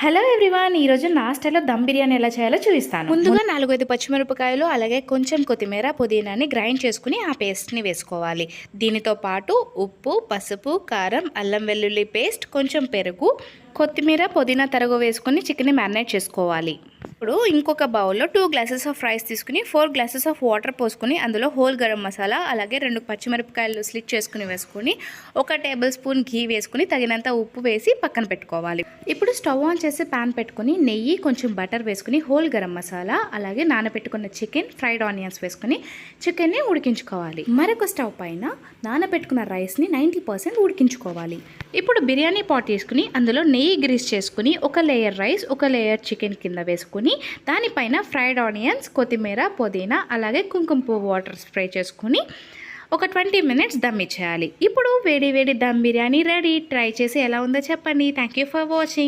Hello everyone, ఈరోజు నా స్టైల్లో దమ్ బిర్యానీ ఎలా చేయాలో చూపిస్తాను. ముందుగా 4-5 పచ్చిమిరపకాయలు అలాగే కొంచెం కొత్తిమీర పుదీనాని గ్రైండ్ చేసుకుని ఆ పేస్ట్ని వేసుకోవాలి. దీనితో పాటు ఉప్పు, పసుపు, కారం, అల్లం వెల్లుల్లి పేస్ట్, కొంచెం పెరుగు, కొత్తిమీర పుదీనా తరుగు వేసుకుని చికెన్ని మ్యారినేట్ చేసుకోవాలి. ఇప్పుడు ఇంకొక బౌల్లో 2 గ్లాసెస్ ఆఫ్ రైస్ తీసుకుని 4 గ్లాసెస్ ఆఫ్ వాటర్ పోసుకుని అందులో హోల్ గరం మసాలా అలాగే 2 పచ్చిమిరపకాయలు స్లిట్ చేసుకుని వేసుకుని 1 టేబుల్ స్పూన్ ఘీ వేసుకుని తగినంత ఉప్పు వేసి పక్కన పెట్టుకోవాలి. ఇప్పుడు స్టవ్ ఆన్ చేసి ప్యాన్ పెట్టుకుని నెయ్యి, కొంచెం బటర్ వేసుకుని హోల్ గరం మసాలా అలాగే నానబెట్టుకున్న చికెన్, ఫ్రైడ్ ఆనియన్స్ వేసుకుని చికెన్ని ఉడికించుకోవాలి. మరొక స్టవ్ పైన నానబెట్టుకున్న రైస్ని 90% ఉడికించుకోవాలి. ఇప్పుడు బిర్యానీ పాట్ తీసుకుని అందులో నెయ్యి గ్రీస్ చేసుకుని 1 లేయర్ రైస్, 1 లేయర్ చికెన్ కింద వేసుకుని దానిపైన ఫ్రైడ్ ఆనియన్స్, కొత్తిమీర, పుదీనా అలాగే కుంకుమ పువ్వు వాటర్ స్ప్రే చేసుకుని ఒక 20 మినిట్స్ దమ్ ఇచ్చేయాలి. ఇప్పుడు వేడి వేడి దమ్ బిర్యానీ రెడీ. ట్రై చేసి ఎలా ఉందో చెప్పండి. Thank you for watching.